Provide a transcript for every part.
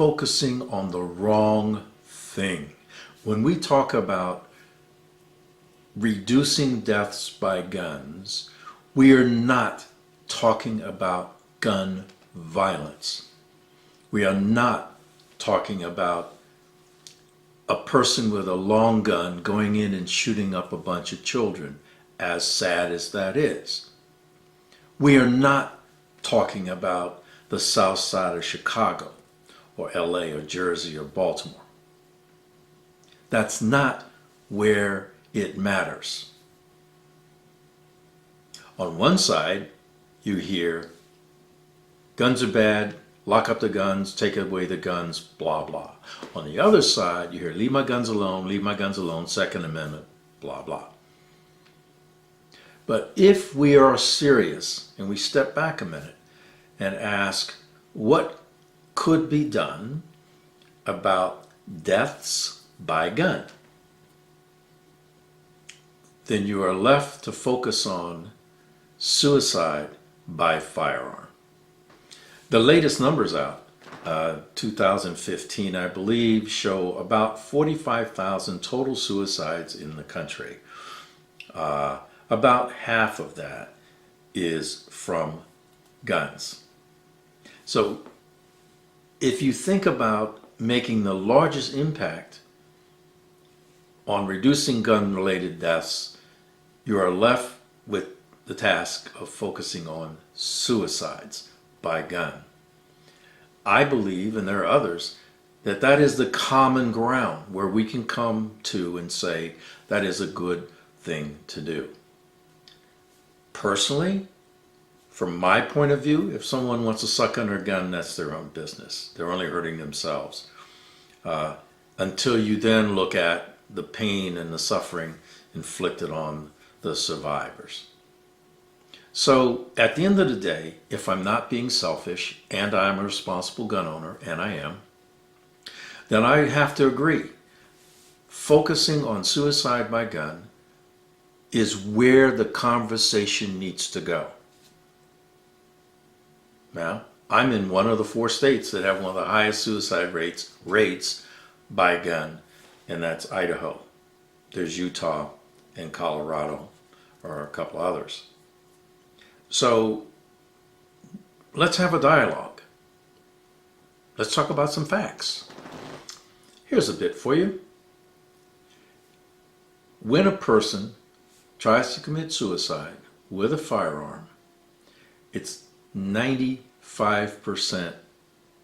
focusing on the wrong thing. When we talk about reducing deaths by guns, we are not talking about gun violence. We are not talking about a person with a long gun going in and shooting up a bunch of children, as sad as that is. We are not talking about the south side of Chicago or LA or Jersey or Baltimore. That's not where it matters. On one side, you hear guns are bad, lock up the guns, take away the guns, blah, blah. On the other side, you hear leave my guns alone, Second Amendment, blah, blah. But if we are serious and we step back a minute and ask what could be done about deaths by gun, then you are left to focus on suicide by firearm. The latest numbers out, 2015, I believe, show about 45,000 total suicides in the country. About half of that is from guns. So if you think about making the largest impact on reducing gun-related deaths, you are left with the task of focusing on suicides by gun. I believe, and there are others, that that is the common ground where we can come to and say that is a good thing to do. Personally, from my point of view, if someone wants to suck on their gun, that's their own business. They're only hurting themselves. Until you then look at the pain and the suffering inflicted on the survivors. So at the end of the day, if I'm not being selfish and I'm a responsible gun owner, and I am, then I have to agree. Focusing on suicide by gun is where the conversation needs to go. Now, I'm in one of the 4 states that have one of the highest suicide rates by gun, and that's Idaho. There's Utah and Colorado, or a couple others. So let's have a dialogue. Let's talk about some facts. Here's a bit for you. When a person tries to commit suicide with a firearm, it's 95%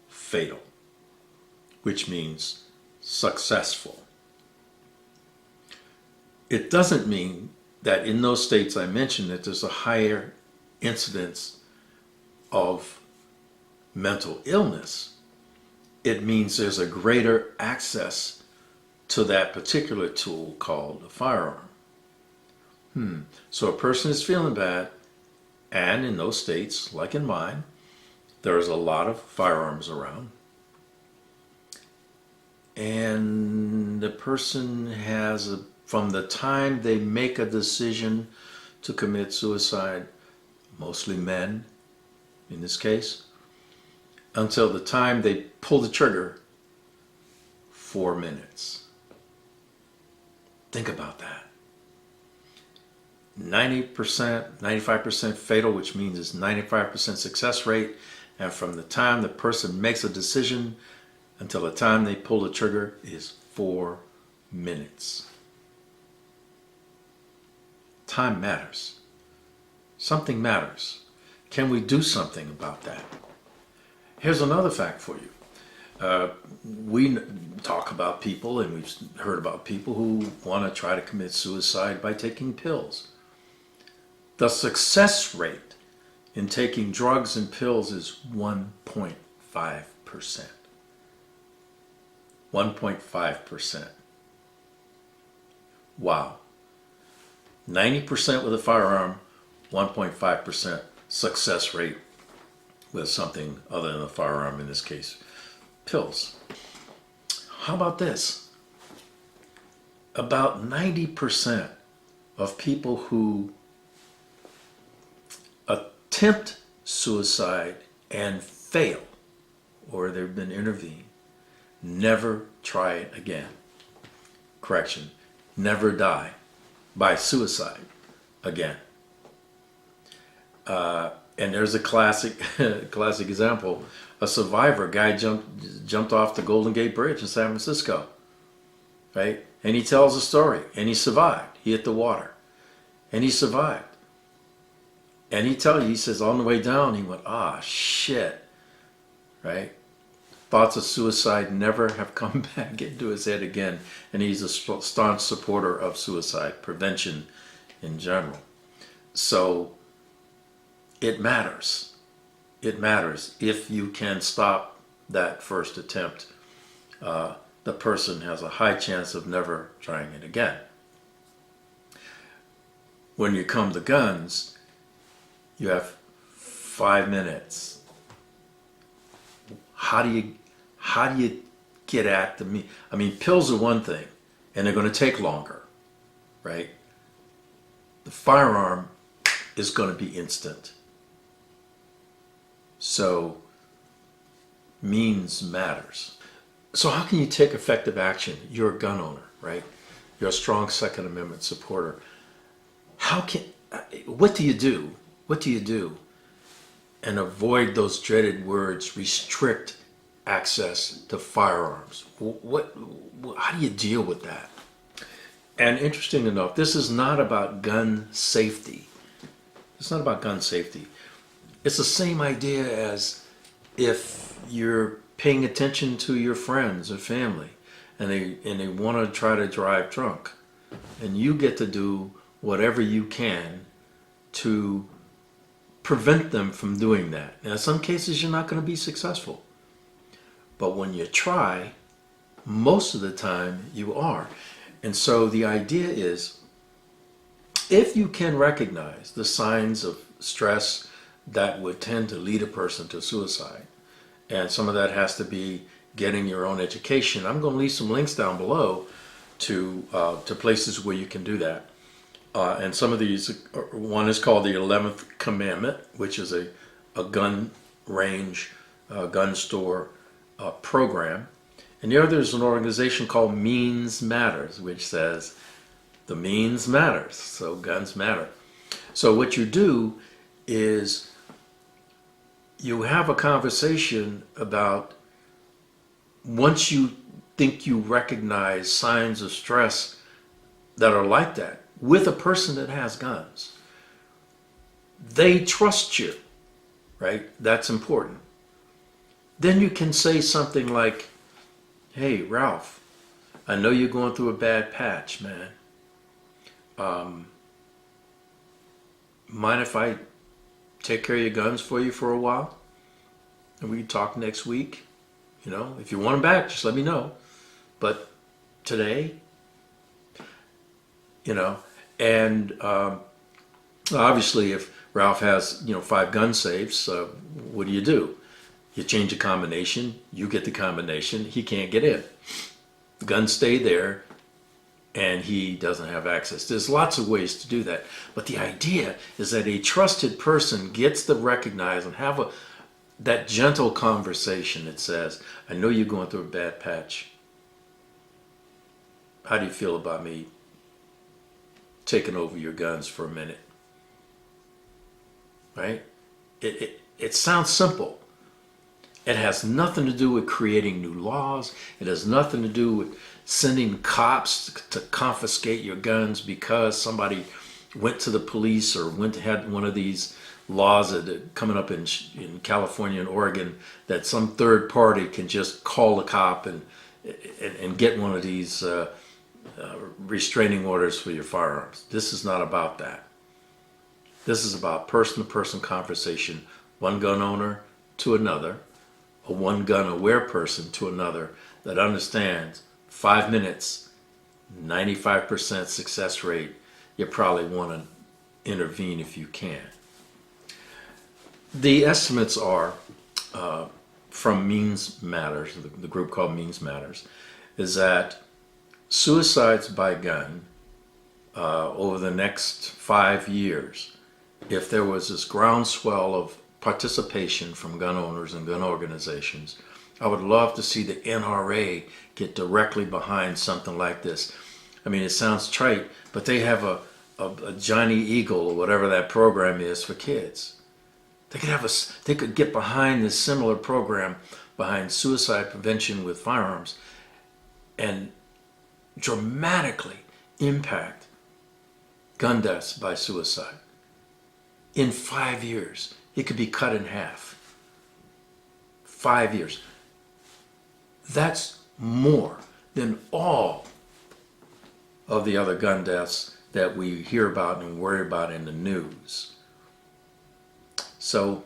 fatal, which means successful. It doesn't mean that in those states I mentioned that there's a higher incidence of mental illness. It means there's a greater access to that particular tool called a firearm. So a person is feeling bad, and in those states, like in mine, there's a lot of firearms around. And the person has, from the time they make a decision to commit suicide, mostly men in this case, until the time they pull the trigger, 4 minutes. Think about that. 90%, 95% fatal, which means it's 95% success rate. And from the time the person makes a decision until the time they pull the trigger is 4 minutes. Time matters. Something matters. Can we do something about that? Here's another fact for you. We talk about people, and we've heard about people who want to try to commit suicide by taking pills. The success rate in taking drugs and pills is 1.5%. 1.5%. Wow. 90% with a firearm, 1.5% success rate with something other than a firearm, in this case, pills. How about this? About 90% of people who attempt suicide and fail, or they've been intervened, never try it again. Correction, never die by suicide again. And there's a classic example. A survivor, guy jumped off the Golden Gate Bridge in San Francisco, right? And he tells a story, and he survived. He hit the water, and he survived. And he says on the way down, he went, shit, right? Thoughts of suicide never have come back into his head again. And he's a staunch supporter of suicide prevention in general. So it matters. It matters. If you can stop that first attempt, the person has a high chance of never trying it again. When you come to guns, you have 5 minutes. How do you get at the meat? I mean, pills are one thing, and they're going to take longer, right? The firearm is going to be instant. So, means matters. So how can you take effective action? You're a gun owner, right? You're a strong Second Amendment supporter. What do you do? What do you do? And avoid those dreaded words, restrict access to firearms. How do you deal with that? And interesting enough, this is not about gun safety. It's not about gun safety. It's the same idea as if you're paying attention to your friends or family and they want to try to drive drunk, and you get to do whatever you can to prevent them from doing that. Now, in some cases, you're not going to be successful. But when you try, most of the time you are. And so the idea is, if you can recognize the signs of stress that would tend to lead a person to suicide, and some of that has to be getting your own education. I'm going to leave some links down below to places where you can do that. And some of these, one is called the 11th Commandment, which is a gun range, gun store program. And the other is an organization called Means Matters, which says the means matters, so guns matter. So what you do is you have a conversation about, once you think you recognize signs of stress that are like that with a person that has guns, they trust you, right? That's important. Then you can say something like, hey, Ralph, I know you're going through a bad patch, man. Mind if I take care of your guns for you for a while? And we can talk next week. You know, if you want them back, just let me know. But today, you know, and obviously if Ralph has, 5 gun safes, what do? You change a combination, you get the combination, he can't get in. The guns stay there, and he doesn't have access. There's lots of ways to do that. But the idea is that a trusted person gets to recognize and have that gentle conversation that says, I know you're going through a bad patch. How do you feel about me taking over your guns for a minute? Right? It sounds simple. It has nothing to do with creating new laws. It has nothing to do with sending cops to confiscate your guns because somebody went to the police or had one of these laws that are coming up in California and Oregon, that some third party can just call a cop and get one of these restraining orders for your firearms. This is not about that. This is about person-to-person conversation, one gun owner to another, a one gun aware person to another that understands 5 minutes, 95% success rate. You probably want to intervene if you can. The estimates are from Means Matters, the group called Means Matters, is that suicides by gun over the next 5 years, if there was this groundswell of participation from gun owners and gun organizations, I would love to see the NRA get directly behind something like this. I mean, it sounds trite, but they have a Johnny Eagle or whatever that program is for kids. They could get behind this similar program behind suicide prevention with firearms and dramatically impact gun deaths by suicide. In 5 years, it could be cut in half. 5 years. That's more than all of the other gun deaths that we hear about and worry about in the news. So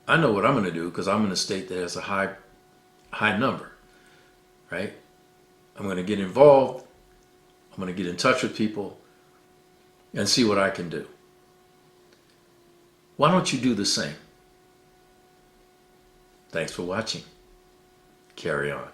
I know what I'm going to do because I'm in a state that has a high number, right? I'm going to get involved. I'm going to get in touch with people and see what I can do. Why don't you do the same? Thanks for watching. Carry on.